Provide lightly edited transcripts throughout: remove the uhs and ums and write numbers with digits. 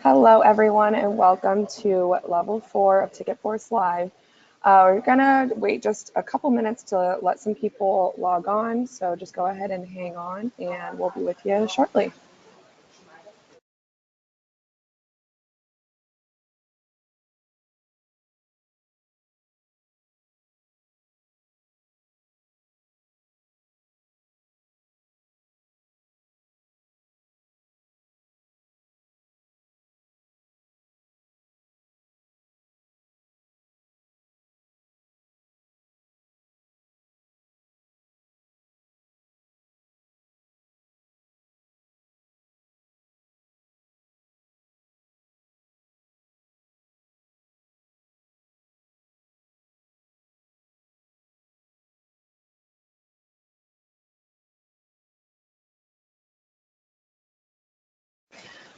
Hello, everyone, and welcome to Level 4 of TicketForce Live. We're going to wait just a couple minutes to let some people log on, so just go ahead and hang on, and we'll be with you shortly.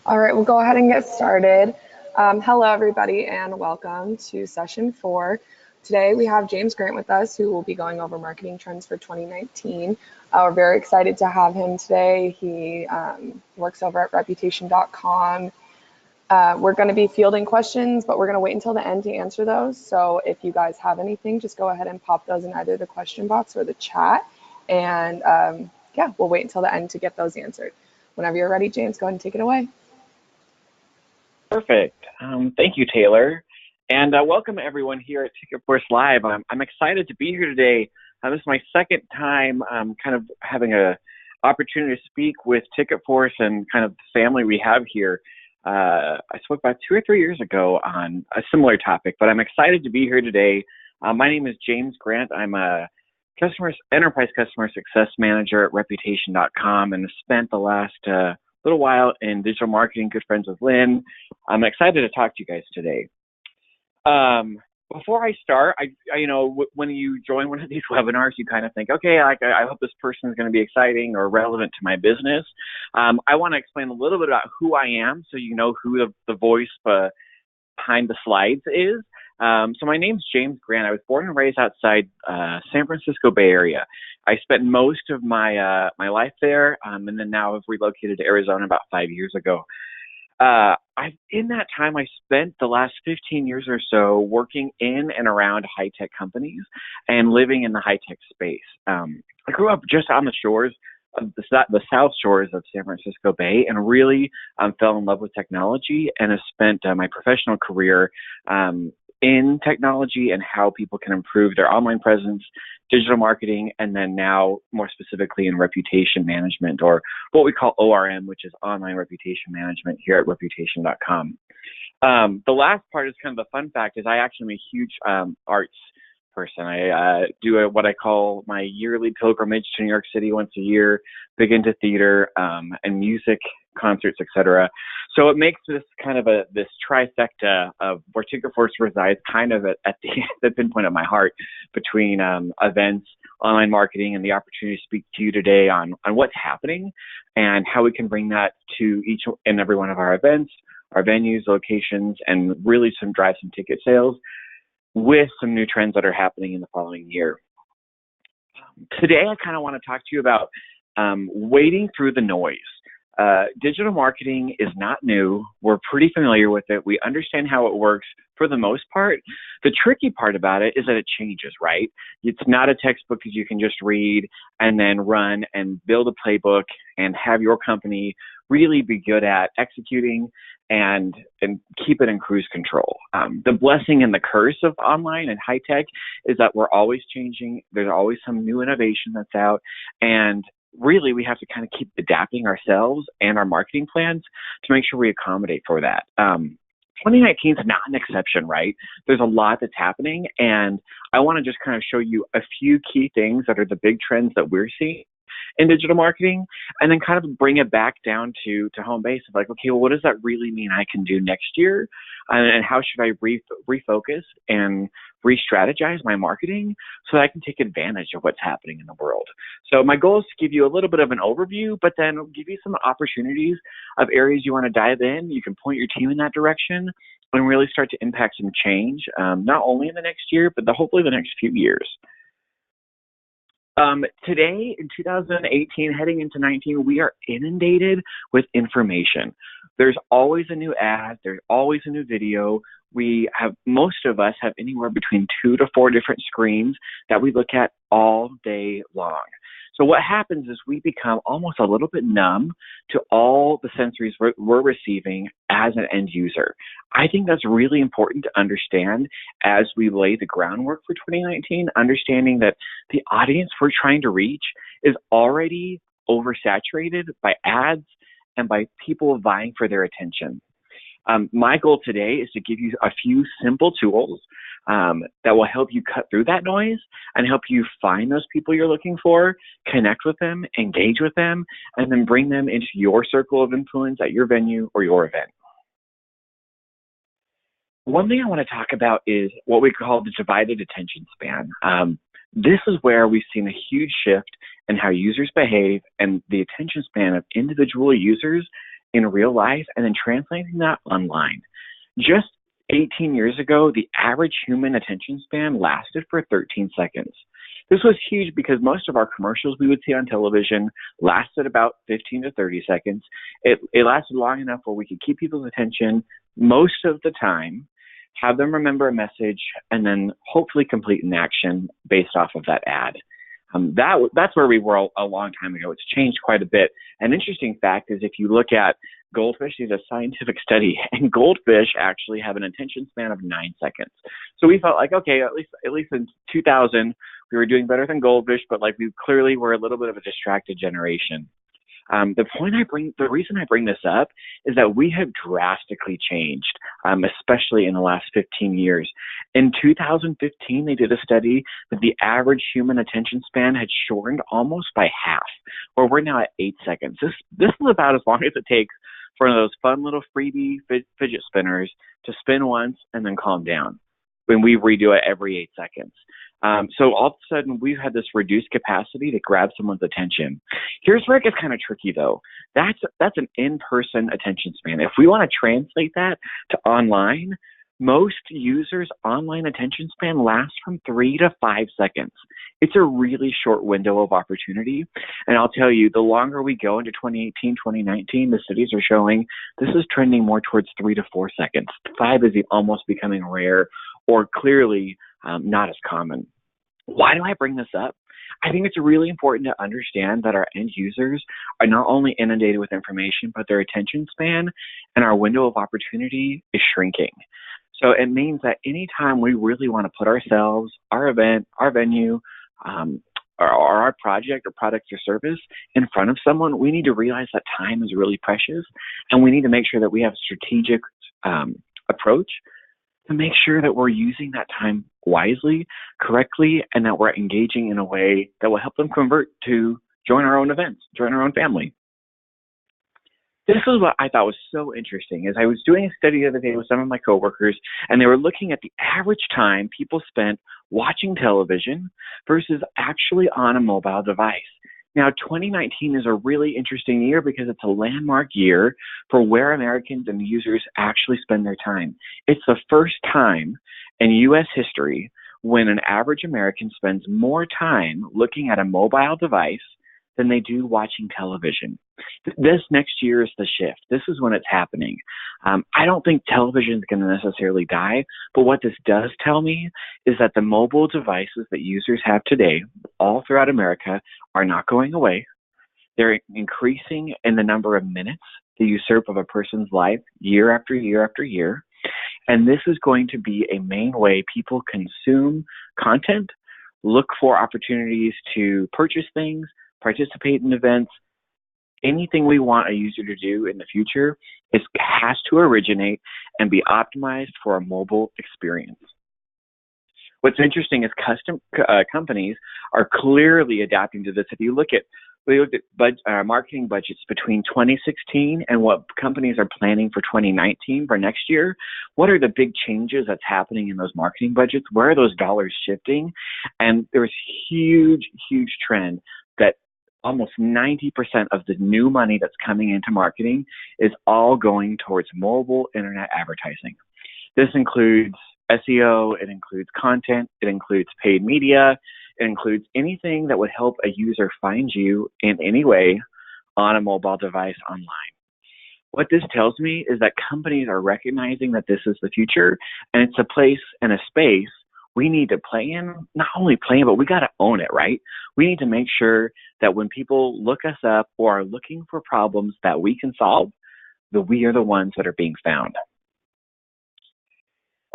All right, we'll go ahead and get started. Hello, everybody, and welcome to session 4. Today, we have James Grant with us, who will be going over marketing trends for 2019. We're very excited to have him today. He works over at reputation.com. We're going to be fielding questions, but we're going to wait until the end to answer those. So if you guys have anything, just go ahead and pop those in either the question box or the chat. And yeah, we'll wait until the end to get those answered. Whenever you're ready, James, go ahead and take it away. Perfect. Thank you, Taylor. And welcome everyone here at TicketForce Live. I'm excited to be here today. This is my second time kind of having an opportunity to speak with TicketForce and kind of the family we have here. I spoke about 2 or 3 years ago on a similar topic, but I'm excited to be here today. My name is James Grant. I'm a enterprise customer success manager at reputation.com and spent the last little while in digital marketing, good friends with Lynn. I'm excited to talk to you guys today. Before I start, when you join one of these webinars, you kind of think, okay, I hope this person is going to be exciting or relevant to my business. I want to explain a little bit about who I am so you know who the voice behind the slides is. So my name's James Grant. I was born and raised outside San Francisco Bay Area. I spent most of my life there, and then now I've relocated to Arizona about 5 years ago. In that time, I spent the last 15 years or so working in and around high-tech companies and living in the high-tech space. I grew up just on the shores of the South Shores of San Francisco Bay and really fell in love with technology and have spent my professional career in technology and how people can improve their online presence, digital marketing, and then now more specifically in reputation management, or what we call ORM, which is online reputation management here at reputation.com. The last part is kind of the fun fact is I actually am a huge arts person. I do what I call my yearly pilgrimage to New York City once a year, big into theater and music, concerts, etc. So it makes this kind of this trifecta of where TicketForce resides kind of at the pinpoint of my heart between events, online marketing, and the opportunity to speak to you today on what's happening and how we can bring that to each and every one of our events, our venues, locations, and really drive some ticket sales with some new trends that are happening in the following year. Today, I kind of want to talk to you about wading through the noise. Digital marketing is not new. We're pretty familiar with it. We understand how it works for the most part. The tricky part about it is that it changes, right? It's not a textbook that you can just read and then run and build a playbook and have your company really be good at executing and keep it in cruise control. The blessing and the curse of online and high tech is that we're always changing. There's always some new innovation that's out, and really we have to kind of keep adapting ourselves and our marketing plans to make sure we accommodate for that. 2019 is not an exception, right? There's a lot that's happening, and I want to just kind of show you a few key things that are the big trends that we're seeing in digital marketing, and then kind of bring it back down to home base of like, okay, well, what does that really mean I can do next year? And how should I refocus and re-strategize my marketing so that I can take advantage of what's happening in the world? So my goal is to give you a little bit of an overview, but then give you some opportunities of areas you want to dive in. You can point your team in that direction and really start to impact some change, not only in the next year, but hopefully the next few years. Today, in 2018, heading into 19, we are inundated with information. There's always a new ad. There's always a new video. Most of us have anywhere between 2 to 4 different screens that we look at all day long. So what happens is we become almost a little bit numb to all the sensories we're receiving as an end user. I think that's really important to understand as we lay the groundwork for 2019, understanding that the audience we're trying to reach is already oversaturated by ads and by people vying for their attention. My goal today is to give you a few simple tools that will help you cut through that noise and help you find those people you're looking for, connect with them, engage with them, and then bring them into your circle of influence at your venue or your event. One thing I want to talk about is what we call the divided attention span. This is where we've seen a huge shift in how users behave and the attention span of individual users in real life and then translating that online. Just 18 years ago, the average human attention span lasted for 13 seconds. This was huge because most of our commercials we would see on television lasted about 15 to 30 seconds. It lasted long enough where we could keep people's attention most of the time, have them remember a message, and then hopefully complete an action based off of that ad. That's where we were a long time ago. It's changed quite a bit. An interesting fact is if you look at goldfish, there's a scientific study, and goldfish actually have an attention span of 9 seconds. So we felt like, okay, at least in 2000, we were doing better than goldfish, but like we clearly were a little bit of a distracted generation. The reason I bring this up is that we have drastically changed, especially in the last 15 years. In 2015, they did a study that the average human attention span had shortened almost by half, where we're now at 8 seconds. This is about as long as it takes for one of those fun little freebie fidget spinners to spin once and then calm down when we redo it every 8 seconds. So all of a sudden, we've had this reduced capacity to grab someone's attention. Here's where it gets kind of tricky, though. That's an in-person attention span. If we want to translate that to online, most users' online attention span lasts from 3 to 5 seconds. It's a really short window of opportunity. And I'll tell you, the longer we go into 2018, 2019, the studies are showing this is trending more towards 3 to 4 seconds. 5 is almost becoming rare or clearly not as common. Why do I bring this up? I think it's really important to understand that our end users are not only inundated with information, but their attention span and our window of opportunity is shrinking. So it means that anytime we really want to put ourselves, our event, our venue, or our project or product or service in front of someone, we need to realize that time is really precious, and we need to make sure that we have a strategic approach to make sure that we're using that time wisely, correctly, and that we're engaging in a way that will help them convert to join our own events, join our own family. This is what I thought was so interesting is I was doing a study the other day with some of my coworkers, and they were looking at the average time people spent watching television versus actually on a mobile device. Now, 2019 is a really interesting year because it's a landmark year for where Americans and users actually spend their time. It's the first time in U.S. history when an average American spends more time looking at a mobile device than they do watching television. This next year is the shift. This is when it's happening. I don't think television is going to necessarily die, but what this does tell me is that the mobile devices that users have today all throughout America are not going away. They're increasing in the number of minutes they usurp of a person's life year after year after year. And this is going to be a main way people consume content, look for opportunities to purchase things, participate in events. Anything we want a user to do in the future has to originate and be optimized for a mobile experience. What's interesting is companies are clearly adapting to this. If you looked at marketing budgets between 2016 and what companies are planning for 2019 for next year, what are the big changes that's happening in those marketing budgets? Where are those dollars shifting? And there's huge trend that almost 90% of the new money that's coming into marketing is all going towards mobile internet advertising. This includes SEO, it includes content, it includes paid media, it includes anything that would help a user find you in any way on a mobile device online. What this tells me is that companies are recognizing that this is the future, and it's a place and a space we need to play in. Not only play in, but we got to own it, right? We need to make sure that when people look us up or are looking for problems that we can solve, that we are the ones that are being found.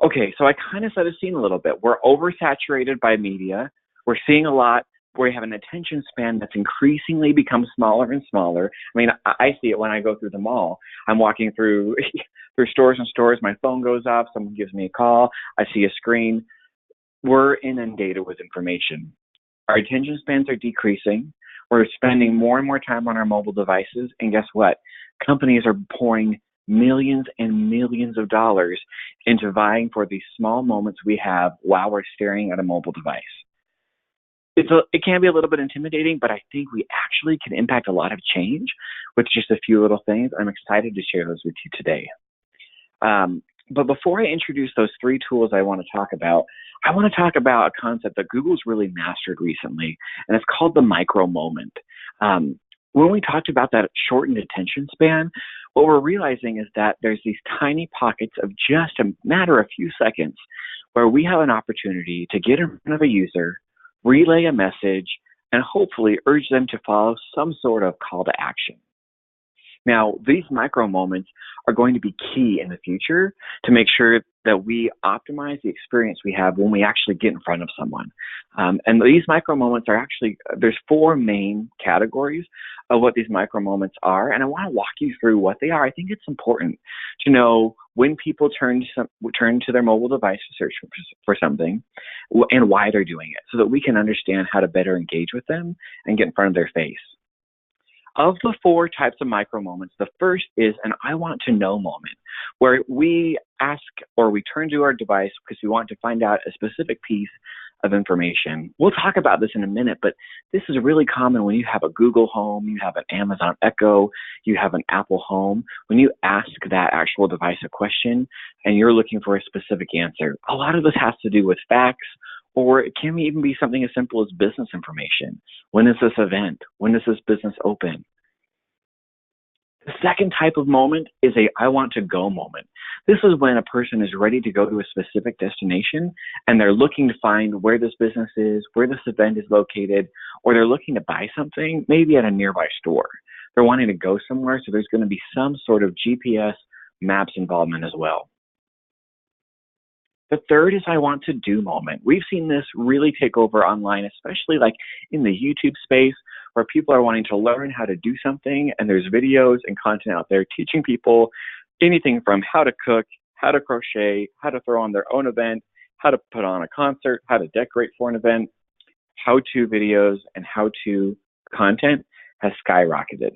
Okay, so I kind of set a scene a little bit. We're oversaturated by media. We're seeing a lot. We have an attention span that's increasingly become smaller and smaller. I mean, I see it when I go through the mall. I'm walking through through stores and stores. My phone goes off. Someone gives me a call. I see a screen. We're inundated with information. Our attention spans are decreasing. We're spending more and more time on our mobile devices. And guess what? Companies are pouring millions and millions of dollars into vying for these small moments we have while we're staring at a mobile device. It can be a little bit intimidating, but I think we actually can impact a lot of change with just a few little things. I'm excited to share those with you today. But before I introduce those 3 tools I want to talk about, I want to talk about a concept that Google's really mastered recently, and it's called the micro moment. When we talked about that shortened attention span, what we're realizing is that there's these tiny pockets of just a matter of few seconds where we have an opportunity to get in front of a user, relay a message, and hopefully urge them to follow some sort of call to action. Now, these micro moments are going to be key in the future to make sure that we optimize the experience we have when we actually get in front of someone. And these micro moments are actually, there's 4 main categories of what these micro moments are, and I want to walk you through what they are. I think it's important to know when people turn to their mobile device to search for something and why they're doing it, so that we can understand how to better engage with them and get in front of their face. Of the 4 types of micro moments, the first is an I want to know moment, where we ask or we turn to our device because we want to find out a specific piece of information. We'll talk about this in a minute, but this is really common when you have a Google Home, you have an Amazon Echo, you have an Apple Home. When you ask that actual device a question and you're looking for a specific answer, a lot of this has to do with facts, or it can even be something as simple as business information. When is this event? When is this business open? The second type of moment is a I want to go moment. This is when a person is ready to go to a specific destination and they're looking to find where this business is, where this event is located, or they're looking to buy something, maybe at a nearby store. They're wanting to go somewhere, so there's going to be some sort of GPS maps involvement as well. The third is I want to do moment. We've seen this really take over online, especially like in the YouTube space, where people are wanting to learn how to do something, and there's videos and content out there teaching people anything from how to cook, how to crochet, how to throw on their own event, how to put on a concert, how to decorate for an event. How-to videos and how-to content has skyrocketed.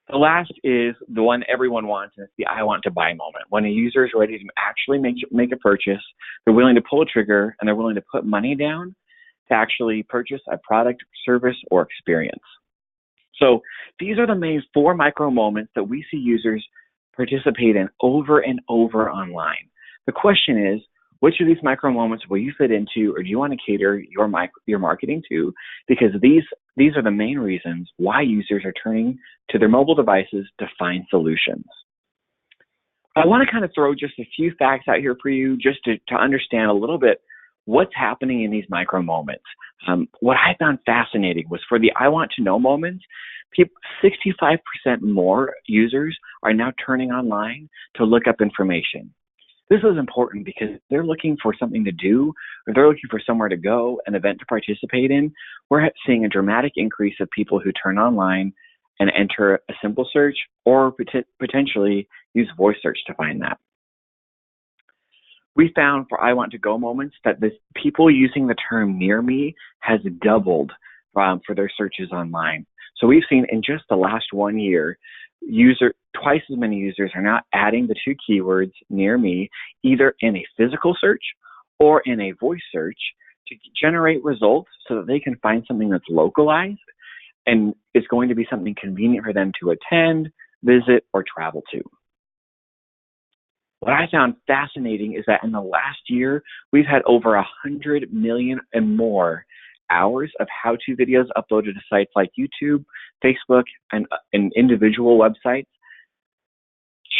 The last is the one everyone wants, and it's the I want to buy moment. When a user is ready to actually make a purchase, they're willing to pull a trigger, and they're willing to put money down to actually purchase a product, service, or experience. So these are the main 4 micro moments that we see users participate in over and over online. The question is, which of these micro moments will you fit into, or do you want to cater your marketing to? Because these are the main reasons why users are turning to their mobile devices to find solutions. I want to kind of throw just a few facts out here for you just to understand a little bit what's happening in these micro moments. What I found fascinating was for the I want to know moments, 65% more users are now turning online to look up information. This is important because they're looking for something to do, or they're looking for somewhere to go, an event to participate in. We're seeing a dramatic increase of people who turn online and enter a simple search, or potentially use voice search to find that. We found for I want to go moments that the people using the term near me has doubled for their searches online. So we've seen in just the last 1 year, twice as many users are now adding the 2 keywords near me, either in a physical search or in a voice search, to generate results so that they can find something that's localized and is going to be something convenient for them to attend, visit, or travel to. What I found fascinating is that in the last year, we've had over 100 million and more hours of how-to videos uploaded to sites like YouTube, Facebook, and individual websites,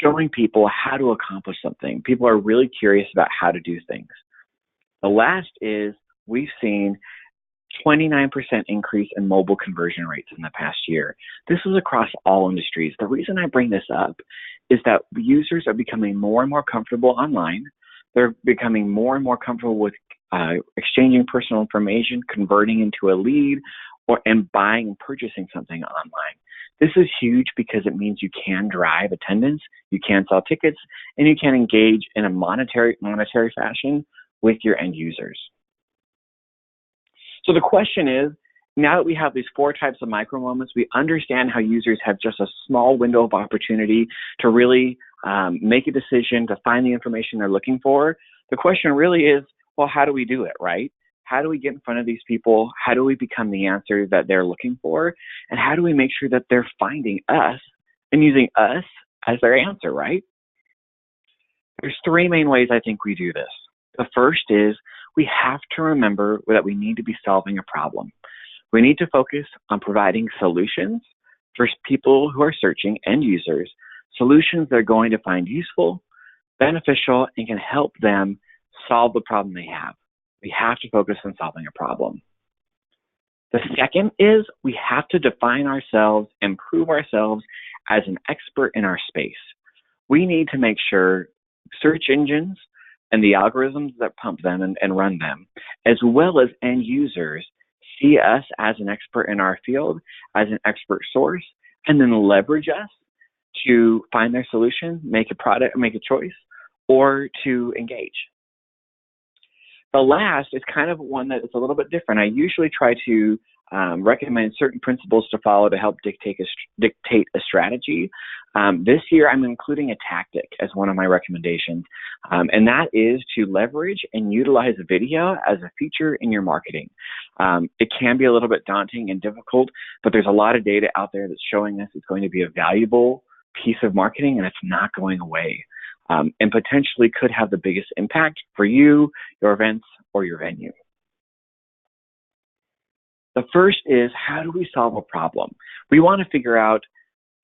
showing people how to accomplish something. People are really curious about how to do things. The last is we've seen 29% increase in mobile conversion rates in the past year. This is across all industries. The reason I bring this up is that users are becoming more and more comfortable online. They're becoming more and more comfortable with exchanging personal information, converting into a lead, and buying and purchasing something online. This is huge because it means you can drive attendance, you can sell tickets, and you can engage in a monetary fashion with your end users. So the question is, now that we have these 4 types of micro moments, we understand how users have just a small window of opportunity to really make a decision, to find the information they're looking for. The question really is, well, how do we do it, right? How do we get in front of these people? How do we become the answer that they're looking for? And how do we make sure that they're finding us and using us as their answer, right? There's 3 main ways I think we do this. The first is we have to remember that we need to be solving a problem. We need to focus on providing solutions for people who are searching, end users, solutions they're going to find useful, beneficial, and can help them solve the problem they have. We have to focus on solving a problem. The second is we have to define ourselves and prove ourselves as an expert in our space. We need to make sure search engines and the algorithms that pump them and run them, as well as end users, see us as an expert in our field, as an expert source, and then leverage us to find their solution, make a product, make a choice, or to engage. The last is kind of one that is a little bit different. I usually try to recommend certain principles to follow to help dictate a strategy. This year, I'm including a tactic as one of my recommendations, and that is to leverage and utilize video as a feature in your marketing. It can be a little bit daunting and difficult, but there's a lot of data out there that's showing us it's going to be a valuable piece of marketing, and it's not going away. And potentially could have the biggest impact for you, your events, or your venue. The first is, how do we solve a problem? We want to figure out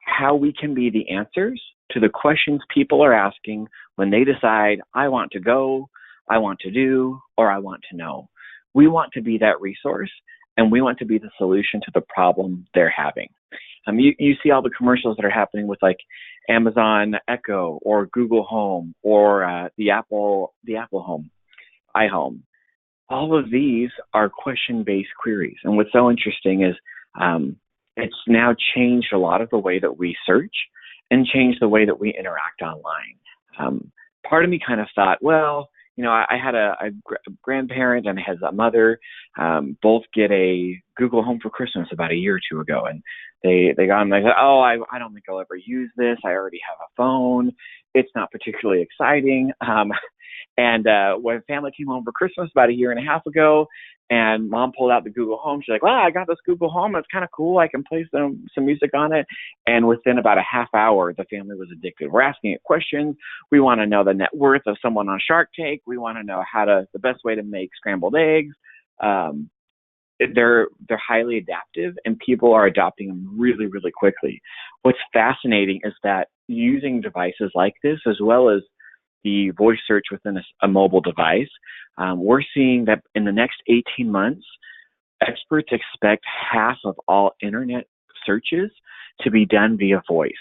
how we can be the answers to the questions people are asking when they decide, I want to go, I want to do, or I want to know. We want to be that resource, and we want to be the solution to the problem they're having. You see all the commercials that are happening with like Amazon Echo or Google Home or the Apple Home, iHome. All of these are question-based queries. And what's so interesting is it's now changed a lot of the way that we search and changed the way that we interact online. Part of me kind of thought, well, you know, I had a grandparent and I had a mother both get a Google Home for Christmas about a year or two ago. And they got them, they said, oh, I don't think I'll ever use this. I already have a phone. It's not particularly exciting. And when family came home for Christmas about a year and a half ago, and mom pulled out the Google Home, she's like, well, I got this Google Home. It's kind of cool. I can play some music on it. And within about a half hour, the family was addicted. We're asking it questions. We want to know the net worth of someone on Shark Tank. We want to know the best way to make scrambled eggs. They're highly adaptive, and people are adopting them really, really quickly. What's fascinating is that using devices like this, as well as the voice search within a mobile device, we're seeing that in the next 18 months, experts expect half of all internet searches to be done via voice.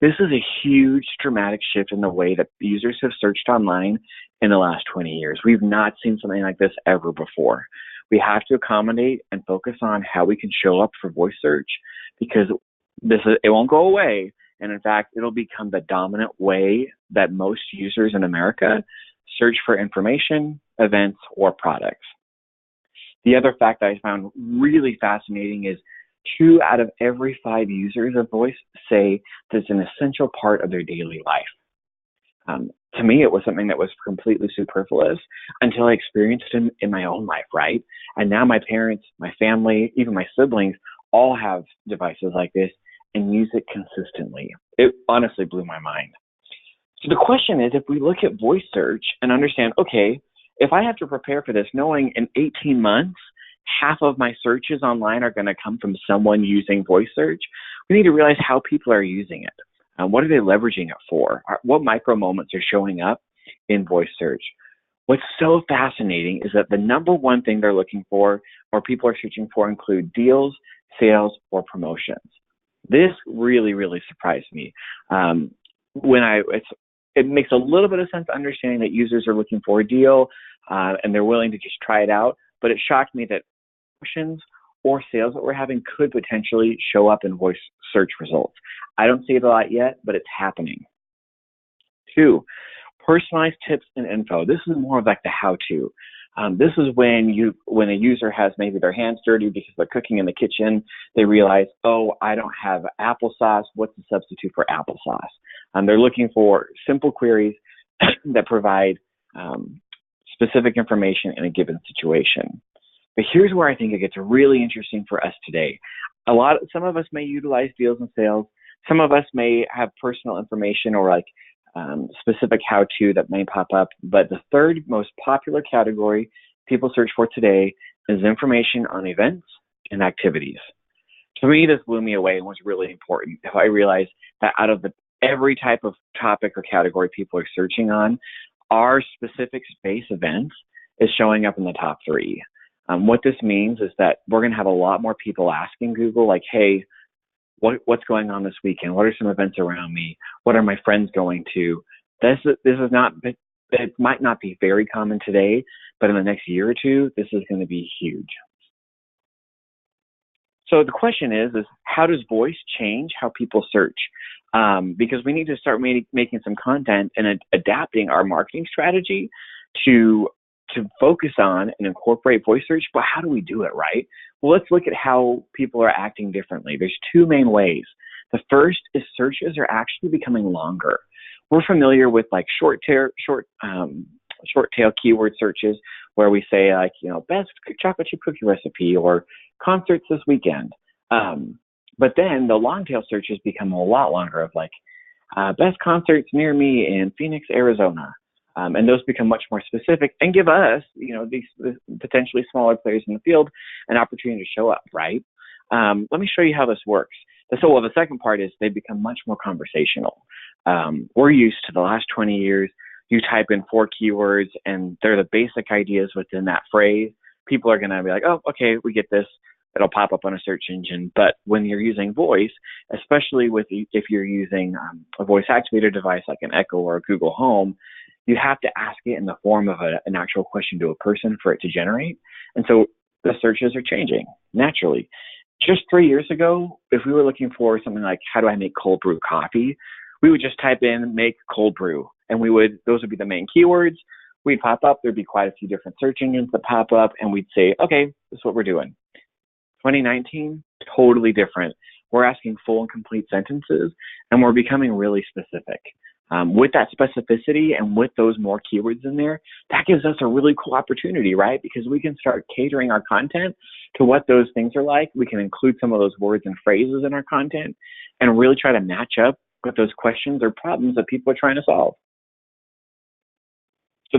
This is a huge dramatic shift in the way that users have searched online in the last 20 years. We've not seen something like this ever before. We have to accommodate and focus on how we can show up for voice search, because it won't go away. And in fact, it'll become the dominant way that most users in America search for information, events, or products. The other fact that I found really fascinating is 2 out of every 5 users of voice say that it's an essential part of their daily life. To me, it was something that was completely superfluous until I experienced it in my own life, right? And now my parents, my family, even my siblings all have devices like this and use it consistently. It honestly blew my mind. So the question is, if we look at voice search and understand, okay, if I have to prepare for this, knowing in 18 months, half of my searches online are going to come from someone using voice search, we need to realize how people are using it. What are they leveraging it for? What micro moments are showing up in voice search? What's so fascinating is that the number one thing they're looking for or people are searching for include deals, sales, or promotions. This really, really surprised me. It makes a little bit of sense understanding that users are looking for a deal and they're willing to just try it out, but it shocked me that promotions or sales that we're having could potentially show up in voice search results. I don't see it a lot yet, but it's happening. 2, personalized tips and info. This is more of like the how-to. This is when a user has maybe their hands dirty because they're cooking in the kitchen, they realize, oh, I don't have applesauce. What's the substitute for applesauce? They're looking for simple queries that provide specific information in a given situation. But here's where I think it gets really interesting for us today. Some of us may utilize deals and sales. Some of us may have personal information or like specific how-to that may pop up. But the third most popular category people search for today is information on events and activities. To me, this blew me away and was really important. If I realized that out of every type of topic or category people are searching on, our specific space events is showing up in the top 3. What this means is that we're going to have a lot more people asking Google, like, hey, what's going on this weekend? What are some events around me? What are my friends going to? This is not, it might not be very common today, but in the next year or 2, this is going to be huge. So the question is how does voice change how people search? Because we need to start making some content and adapting our marketing strategy to focus on and incorporate voice search. But how do we do it, right? Well, let's look at how people are acting differently. There's 2 main ways. The first is searches are actually becoming longer. We're familiar with like short tail keyword searches where we say like, best chocolate chip cookie recipe or concerts this weekend. But then the long tail searches become a lot longer of like best concerts near me in Phoenix, Arizona. And those become much more specific and give us, these potentially smaller players in the field an opportunity to show up, right? Let me show you how this works. So, the second part is they become much more conversational. We're used to the last 20 years, you type in 4 keywords and they're the basic ideas within that phrase. People are going to be like, oh, okay, we get this. It'll pop up on a search engine. But when you're using voice, especially if you're using a voice activator device like an Echo or a Google Home, you have to ask it in the form of an actual question to a person for it to generate. And so the searches are changing naturally. Just 3 years ago, if we were looking for something like, how do I make cold brew coffee? We would just type in make cold brew. And those would be the main keywords. We'd pop up. There'd be quite a few different search engines that pop up. And we'd say, okay, this is what we're doing. 2019, totally different. We're asking full and complete sentences, and we're becoming really specific. With that specificity and with those more keywords in there, that gives us a really cool opportunity, right? Because we can start catering our content to what those things are like. We can include some of those words and phrases in our content and really try to match up with those questions or problems that people are trying to solve. So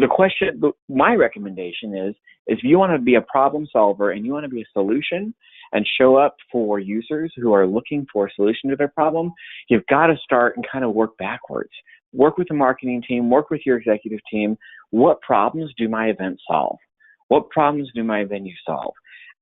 my recommendation is if you want to be a problem solver and you want to be a solution and show up for users who are looking for a solution to their problem, you've got to start and kind of work backwards. Work with the marketing team, work with your executive team. What problems do my event solve? What problems do my venue solve?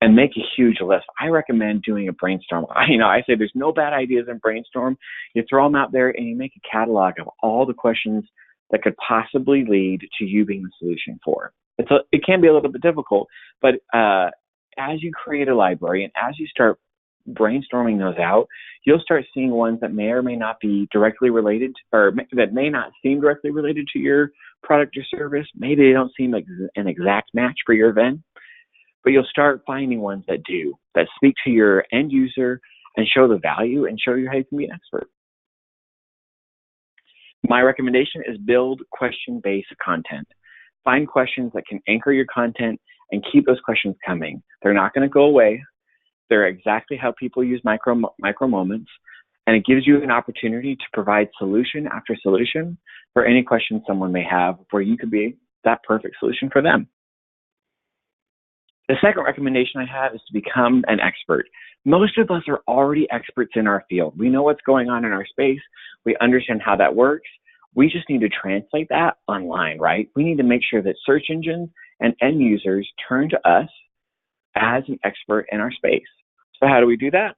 And make a huge list. I recommend doing a brainstorm. I say there's no bad ideas in brainstorm. You throw them out there and you make a catalog of all the questions that could possibly lead to you being the solution for. It can be a little bit difficult, but as you create a library and as you start brainstorming those out, you'll start seeing ones that may or may not be directly related, or that may not seem directly related to your product or service. Maybe they don't seem like an exact match for your event, but you'll start finding ones that do, that speak to your end user and show the value and show you how you can be an expert. My recommendation is build question-based content. Find questions that can anchor your content and keep those questions coming. They're not going to go away. They're exactly how people use micro moments, and it gives you an opportunity to provide solution after solution for any question someone may have where you could be that perfect solution for them. The second recommendation I have is to become an expert. Most of us are already experts in our field. We know what's going on in our space. We understand how that works. We just need to translate that online, right? We need to make sure that search engines and end users turn to us as an expert in our space. So how do we do that?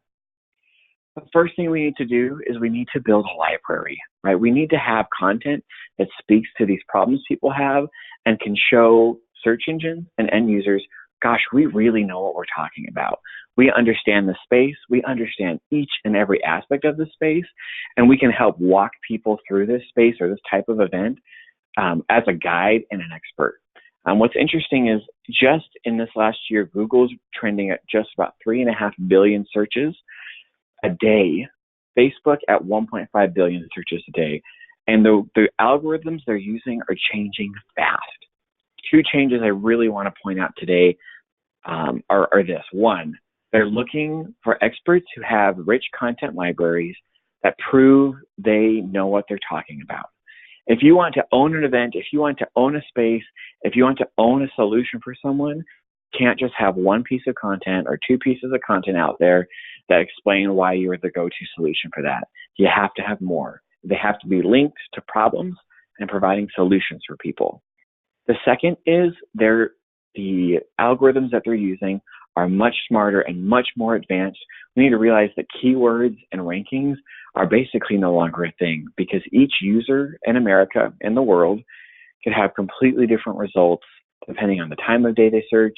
The first thing we need to do is we need to build a library, right? We need to have content that speaks to these problems people have and can show search engines and end users, gosh, we really know what we're talking about. We understand the space, we understand each and every aspect of the space, and we can help walk people through this space or this type of event as a guide and an expert. What's interesting is just in this last year, Google's trending at just about 3.5 billion searches a day, Facebook at 1.5 billion searches a day. And the algorithms they're using are changing fast. Two changes I really want to point out today are this. One, they're looking for experts who have rich content libraries that prove they know what they're talking about. If you want to own an event, if you want to own a space, if you want to own a solution for someone, you can't just have one piece of content or two pieces of content out there that explain why you're the go-to solution for that. You have to have more. They have to be linked to problems and providing solutions for people. The second is the algorithms that they're using are much smarter and much more advanced. We need to realize that keywords and rankings are basically no longer a thing because each user in America and the world can have completely different results depending on the time of day they search,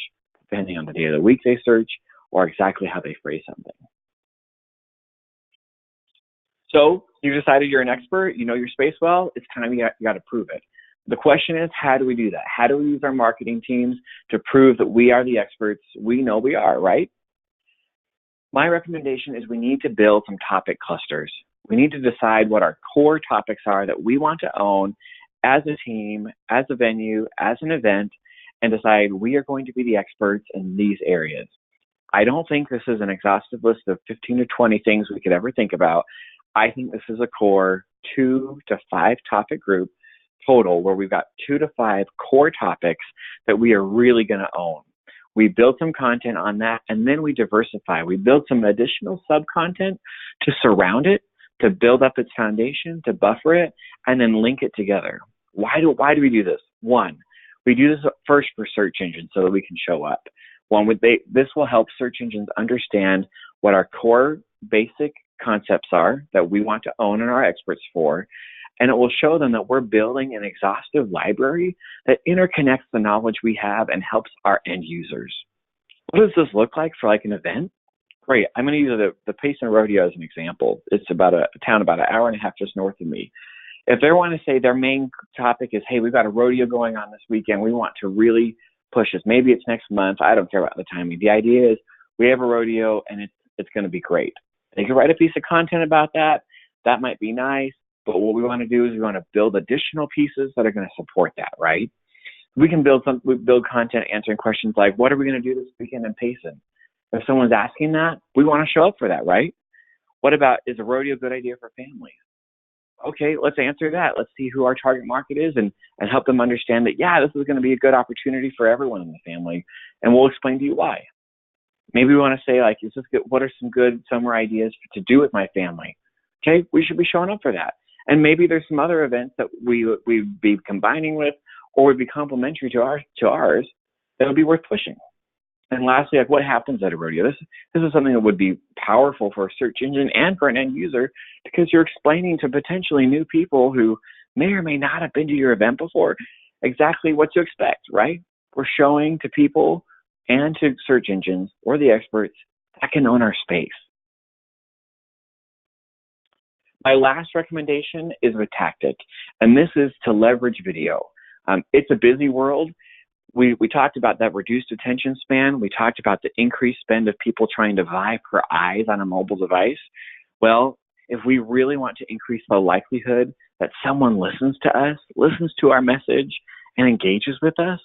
depending on the day of the week they search, or exactly how they phrase something. So you've decided you're an expert, you know your space well, it's time you got to prove it. The question is, how do we do that? How do we use our marketing teams to prove that we are the experts we know we are, right? My recommendation is we need to build some topic clusters. We need to decide what our core topics are that we want to own as a team, as a venue, as an event, and decide we are going to be the experts in these areas. I don't think this is an exhaustive list of 15 to 20 things we could ever think about. I think this is a core 2 to 5 topic group total where we've got 2 to 5 core topics that we are really going to own. We build some content on that and then we diversify. We build some additional sub-content to surround it, to build up its foundation, to buffer it, and then link it together. Why do we do this? One, we do this first for search engines so that we can show up. This will help search engines understand what our core basic concepts are that we want to own and are experts for, and it will show them that we're building an exhaustive library that interconnects the knowledge we have and helps our end users. What does this look like for like an event? Great, I'm going to use the Payson Rodeo as an example. It's about a town about an hour and a half just north of me. If they want to say their main topic is, hey, we've got a rodeo going on this weekend, we want to really push this. Maybe it's next month. I don't care about the timing. The idea is we have a rodeo and it's going to be great. They can write a piece of content about that. That might be nice. But what we want to do is we want to build additional pieces that are going to support that, right? We build content answering questions like, what are we going to do this weekend in Payson? If someone's asking that, we want to show up for that, right? What about, is a rodeo a good idea for families? Okay, let's answer that. Let's see who our target market is and help them understand that, yeah, this is going to be a good opportunity for everyone in the family. And we'll explain to you why. Maybe we want to say, like, what are some good summer ideas to do with my family? Okay, we should be showing up for that. And maybe there's some other events that we'd be combining with or would be complementary to ours that would be worth pushing. And lastly, like what happens at a rodeo? This is something that would be powerful for a search engine and for an end user because you're explaining to potentially new people who may or may not have been to your event before exactly what to expect, right? We're showing to people and to search engines or the experts that can own our space. My last recommendation is a tactic, and this is to leverage video. It's a busy world. We talked about that reduced attention span. We talked about the increased spend of people trying to vie for eyes on a mobile device. Well, if we really want to increase the likelihood that someone listens to us, listens to our message, and engages with us,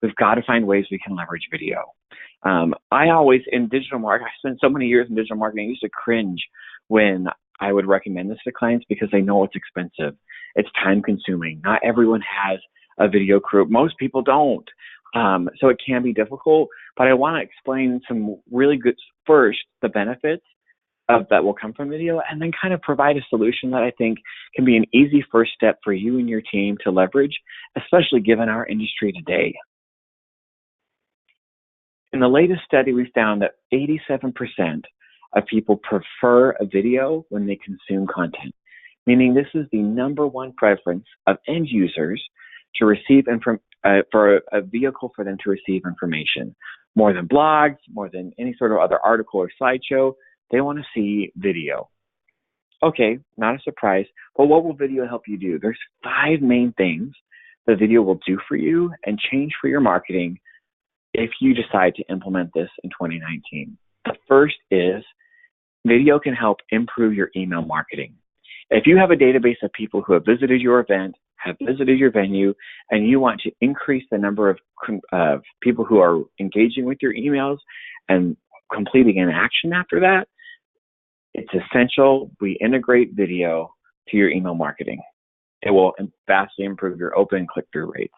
we've got to find ways we can leverage video. I always, in digital marketing, I spent so many years in digital marketing, I used to cringe when I would recommend this to clients because they know it's expensive. It's time consuming. Not everyone has a video crew. Most people don't. So it can be difficult, but I want to explain some really good, first, the benefits of that will come from video, and then kind of provide a solution that I think can be an easy first step for you and your team to leverage, especially given our industry today. In the latest study, we found that 87% of people prefer a video when they consume content, meaning this is the number one preference of end users to receive for a vehicle for them to receive information. More than blogs, more than any sort of other article or slideshow, they want to see video. Okay, not a surprise, but what will video help you do? There's 5 main things that video will do for you and change for your marketing if you decide to implement this in 2019. The first is video can help improve your email marketing. If you have a database of people who have visited your event, have visited your venue, and you want to increase the number of people who are engaging with your emails and completing an action after that, it's essential we integrate video to your email marketing. It will vastly improve your open click-through rates.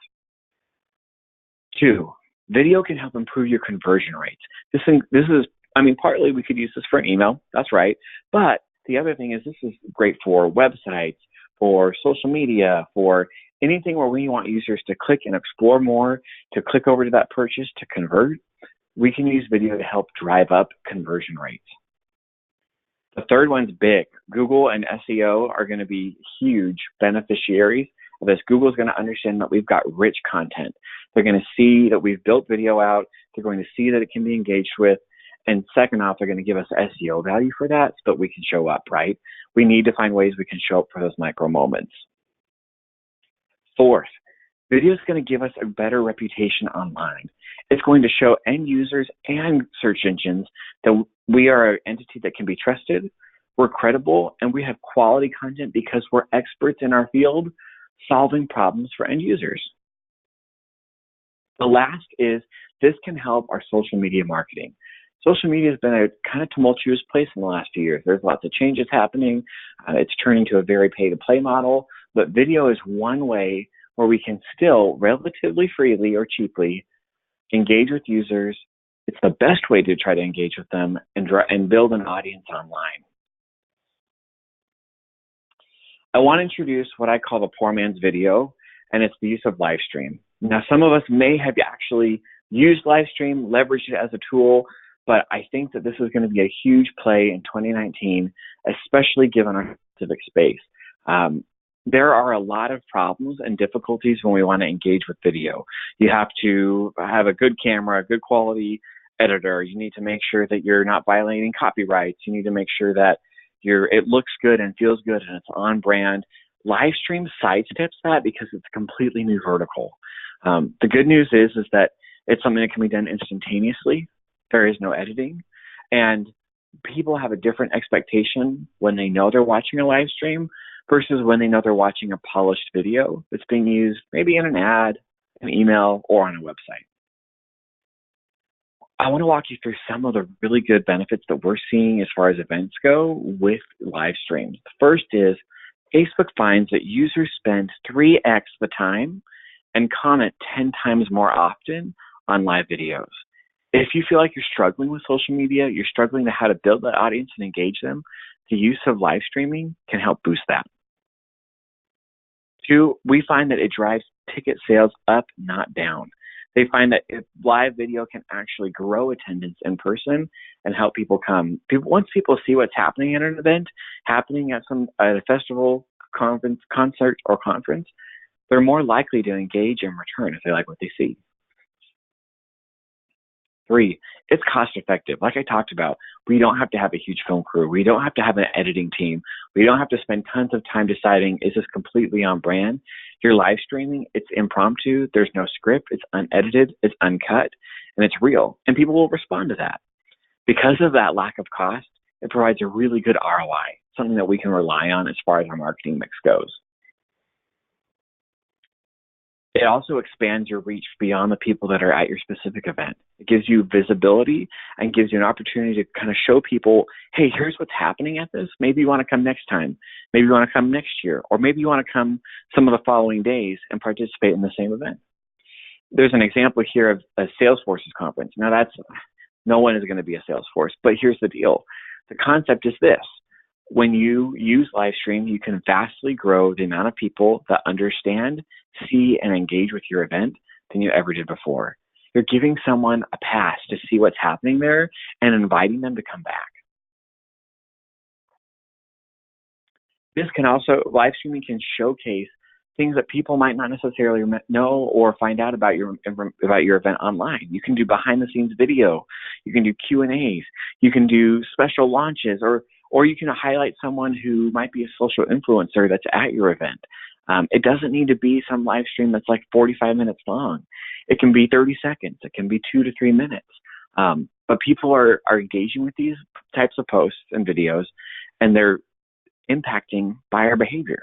2, video can help improve your conversion rates. This is, partly we could use this for an email, that's right, but the other thing is this is great for websites, for social media, for anything where we want users to click and explore more, to click over to that purchase, to convert. We can use video to help drive up conversion rates. The third one's big. Google and SEO are going to be huge beneficiaries of this. Google's going to understand that we've got rich content. They're going to see that we've built video out. They're going to see that it can be engaged with. And second off, they're going to give us SEO value for that so that we can show up, right? We need to find ways we can show up for those micro moments. Fourth, video is going to give us a better reputation online. It's going to show end users and search engines that we are an entity that can be trusted, we're credible, and we have quality content because we're experts in our field solving problems for end users. The last is this can help our social media marketing. Social media has been a kind of tumultuous place in the last few years. There's lots of changes happening. It's turning to a very pay-to-play model, but video is one way where we can still relatively freely or cheaply engage with users. It's the best way to try to engage with them and build an audience online. I want to introduce what I call the poor man's video, and it's the use of Livestream. Now, some of us may have actually used Livestream, leveraged it as a tool, but I think that this is going to be a huge play in 2019, especially given our civic space. There are a lot of problems and difficulties when we want to engage with video. You have to have a good camera, a good quality editor. You need to make sure that you're not violating copyrights. You need to make sure that it looks good and feels good and it's on brand. Livestream sidesteps that because it's a completely new vertical. The good news is that it's something that can be done instantaneously. There is no editing, and people have a different expectation when they know they're watching a live stream versus when they know they're watching a polished video that's being used maybe in an ad, an email, or on a website. I want to walk you through some of the really good benefits that we're seeing as far as events go with live streams. The first is Facebook finds that users spend 3x the time and comment 10 times more often on live videos. If you feel like you're struggling with social media, you're struggling to how to build that audience and engage them, the use of live streaming can help boost that. 2, we find that it drives ticket sales up, not down. They find that live video can actually grow attendance in person and help people come. Once people see what's happening at an event, happening at a festival, concert, or conference, they're more likely to engage and return if they like what they see. 3, it's cost effective. Like I talked about, we don't have to have a huge film crew. We don't have to have an editing team. We don't have to spend tons of time deciding, is this completely on brand? You're live streaming, it's impromptu, there's no script, it's unedited, it's uncut, and it's real. And people will respond to that. Because of that lack of cost, it provides a really good ROI, something that we can rely on as far as our marketing mix goes. It also expands your reach beyond the people that are at your specific event. It gives you visibility and gives you an opportunity to kind of show people, hey, here's what's happening at this. Maybe you want to come next time. Maybe you want to come next year. Or maybe you want to come some of the following days and participate in the same event. there's an example here of a Salesforce's conference. Now no one is going to be a Salesforce, but here's the deal. The concept is this. When you use Livestream, you can vastly grow the amount of people that understand, see, and engage with your event than you ever did before. You're giving someone a pass to see what's happening there and inviting them to come back. Live streaming can showcase things that people might not necessarily know or find out about your event online. You can do behind the scenes video, you can do Q&As, you can do special launches, or you can highlight someone who might be a social influencer that's at your event. It doesn't need to be some live stream that's like 45 minutes long. It can be 30 seconds. It can be 2 to 3 minutes. But people are engaging with these types of posts and videos, and they're impacting buyer behavior.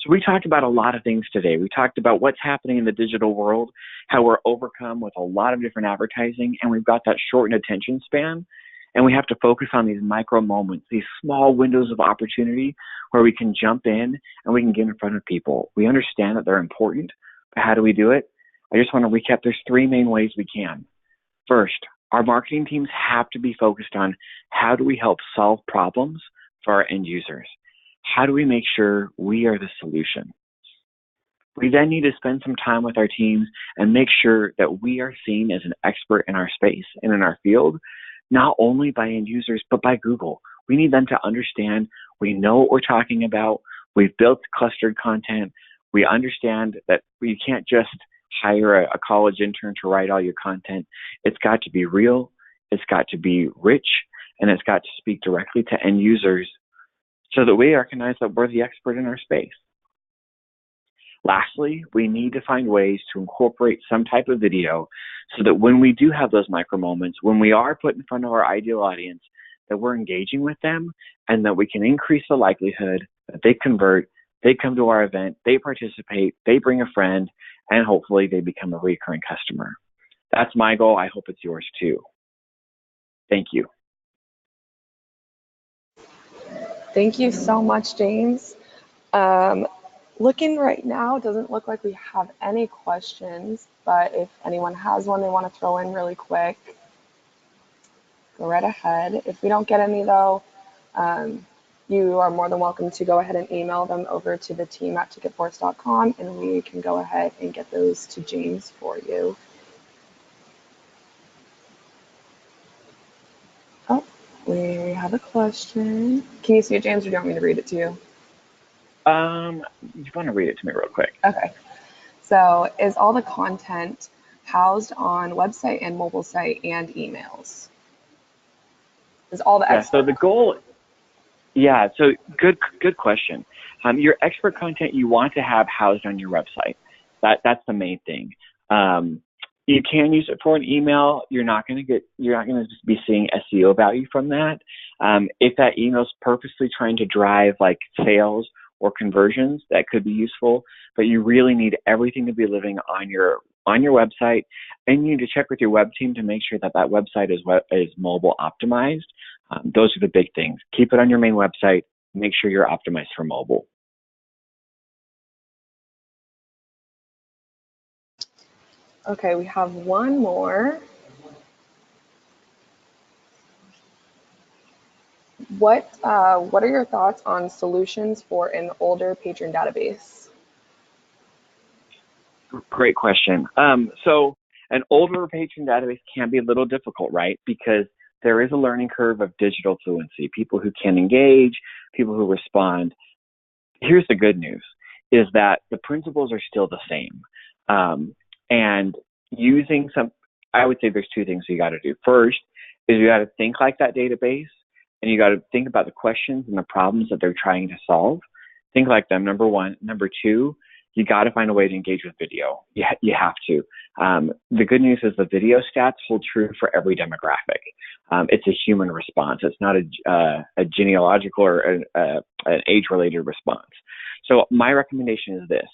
So we talked about a lot of things today. We talked about what's happening in the digital world, how we're overcome with a lot of different advertising, and we've got that shortened attention span. And we have to focus on these micro moments, these small windows of opportunity where we can jump in and we can get in front of people. We understand that they're important, but how do we do it? I just want to recap. There's 3 main ways we can. First, our marketing teams have to be focused on how do we help solve problems for our end users? How do we make sure we are the solution? We then need to spend some time with our teams and make sure that we are seen as an expert in our space and in our field, not only by end users, but by Google. We need them to understand we know what we're talking about. We've built clustered content. We understand that you can't just hire a college intern to write all your content. It's got to be real. It's got to be rich, and it's got to speak directly to end users so that we recognize that we're the expert in our space. Lastly, we need to find ways to incorporate some type of video so that when we do have those micro moments, when we are put in front of our ideal audience, that we're engaging with them and that we can increase the likelihood that they convert, they come to our event, they participate, they bring a friend, and hopefully they become a recurring customer. That's my goal. I hope it's yours too. Thank you. Thank you so much, James. Looking right now, it doesn't look like we have any questions, but if anyone has one they want to throw in really quick, go right ahead. If we don't get any though, you are more than welcome to go ahead and email them over to the team at TicketForce.com, and we can go ahead and get those to James for you. Oh, we have a question. Can you see it, James, or do you want me to read it to you? You want to read it to me real quick? Okay. So is all the content housed on website and mobile site and emails? Is all the so the goal, so good question. Your expert content you want to have housed on your website. That's the main thing. You can use it for an email. You're not going to just be seeing SEO value from that. If that email is purposely trying to drive like sales or conversions, that could be useful, but you really need everything to be living on your website, and you need to check with your web team to make sure that website is mobile optimized. Those are the big things. Keep it on your main website. Make sure you're optimized for mobile. Okay, we have one more. What are your thoughts on solutions for an older patron database? Great question. So an older patron database can be a little difficult, right? Because there is a learning curve of digital fluency, people who can engage, people who respond. Here's the good news, is that the principles are still the same. And using I would say there's 2 things you got to do. First is you got to think like that database, and you got to think about the questions and the problems that they're trying to solve. Think like them, number 1. Number 2, you got to find a way to engage with video. You have to. The good news is the video stats hold true for every demographic. It's a human response. It's not a genealogical or an age-related response. So my recommendation is this.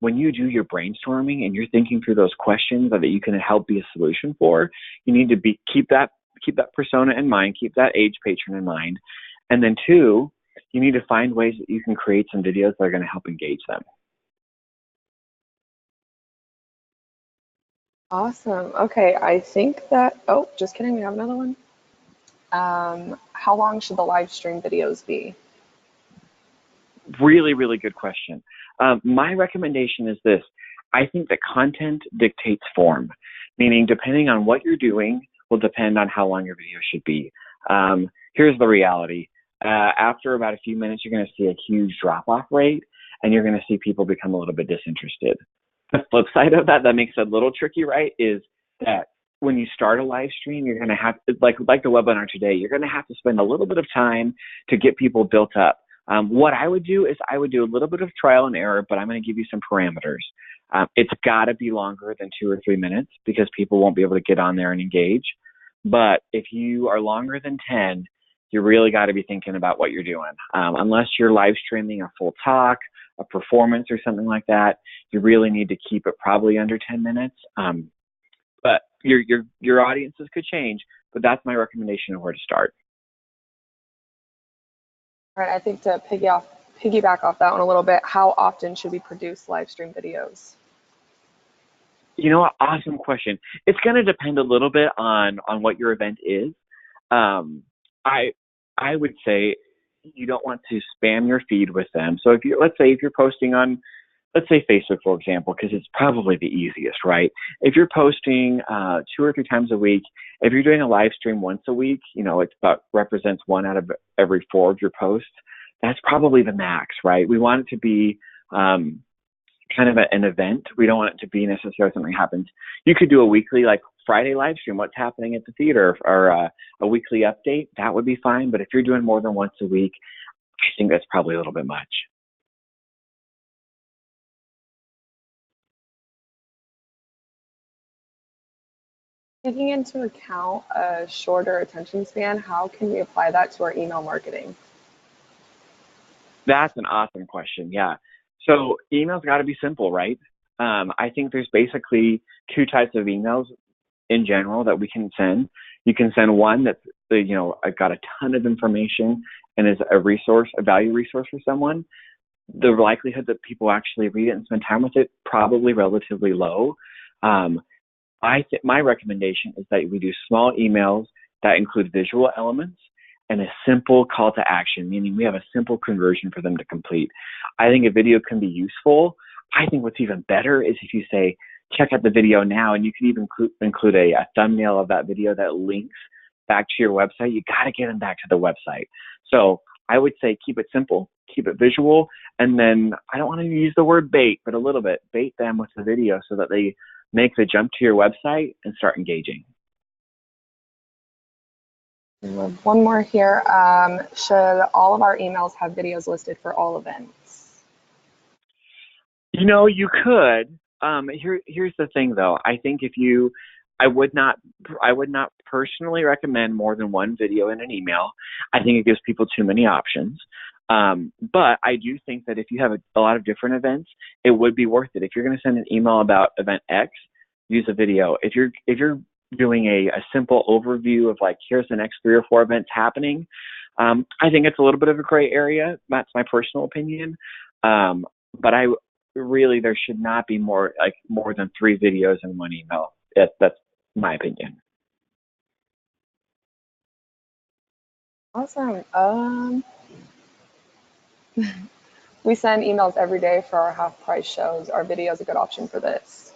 When you do your brainstorming and you're thinking through those questions that you can help be a solution for, you need to keep that persona in mind, keep that age patron in mind. And then 2, you need to find ways that you can create some videos that are going to help engage them. Awesome. Okay, I think that, oh, just kidding, we have another one. How long should the live stream videos be? Really, really good question. My recommendation is this. I think that content dictates form, meaning depending on what you're doing will depend on how long your video should be. Here's the reality. After about a few minutes, you're going to see a huge drop-off rate, and you're going to see people become a little bit disinterested. The flip side of that makes it a little tricky, right, is that when you start a live stream, you're going to have, like the webinar today, you're going to have to spend a little bit of time to get people built up. What I would do is I would do a little bit of trial and error, but I'm going to give you some parameters. It's got to be longer than 2 or 3 minutes because people won't be able to get on there and engage. But if you are longer than 10, you really got to be thinking about what you're doing. Unless you're live streaming a full talk, a performance, or something like that, you really need to keep it probably under 10 minutes. But your audiences could change, but that's my recommendation of where to start. All right, I think to piggyback off that one a little bit, how often should we produce live stream videos? You know what? Awesome question. It's going to depend a little bit on what your event is. I would say you don't want to spam your feed with them. So if let's say you're posting on, let's say Facebook, for example, because it's probably the easiest, right? If you're posting 2 or 3 times a week, if you're doing a live stream once a week, it about represents 1 out of every 4 of your posts. That's probably the max, right? We want it to be kind of an event. We don't want it to be necessarily something that happens. You could do a weekly, like Friday live stream, what's happening at the theater, or a weekly update. That would be fine. But if you're doing more than once a week, I think that's probably a little bit much. Taking into account a shorter attention span, how can we apply that to our email marketing? That's an awesome question. Yeah. So emails got to be simple, right? I think there's basically 2 types of emails in general that we can send. You can send one that's, I've got a ton of information and is a value resource for someone. The likelihood that people actually read it and spend time with it, probably relatively low. My recommendation is that we do small emails that include visual elements and a simple call to action, meaning we have a simple conversion for them to complete. I think a video can be useful. I think what's even better is if you say, check out the video now, and you can even include a thumbnail of that video that links back to your website. You got to get them back to the website. So I would say keep it simple, keep it visual, and then I don't want to use the word bait, but a little bit, bait them with the video so that they make the jump to your website and start engaging. One more here. Should all of our emails have videos listed for all events? You could. Here's the thing, though. I think I would not personally recommend more than 1 video in an email. I think it gives people too many options. But I do think that if you have a lot of different events, it would be worth it. If you're going to send an email about event X, use a video. If you're doing a simple overview of, like, here's the next 3 or 4 events happening, I think it's a little bit of a gray area. That's my personal opinion. But there should not be more than 3 videos in 1 email. That's my opinion. Awesome. We send emails every day for our half-price shows. Are videos a good option for this?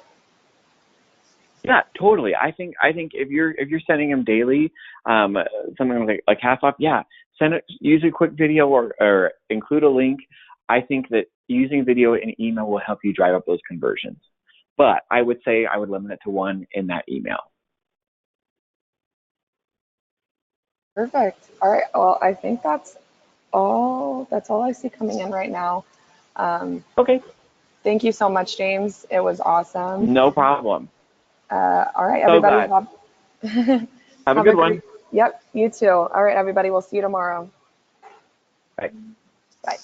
Yeah, totally. I think if you're sending them daily, something like half off, yeah, send it. Use a quick video or include a link. I think that using video in email will help you drive up those conversions. But I would say I would limit it to 1 in that email. Perfect. All right. Well, I think that's all I see coming in right now. Okay. Thank you so much, James. It was awesome. No problem. All right, everybody. Have a good one. Yep, you too. All right, everybody. We'll see you tomorrow. Bye. Bye.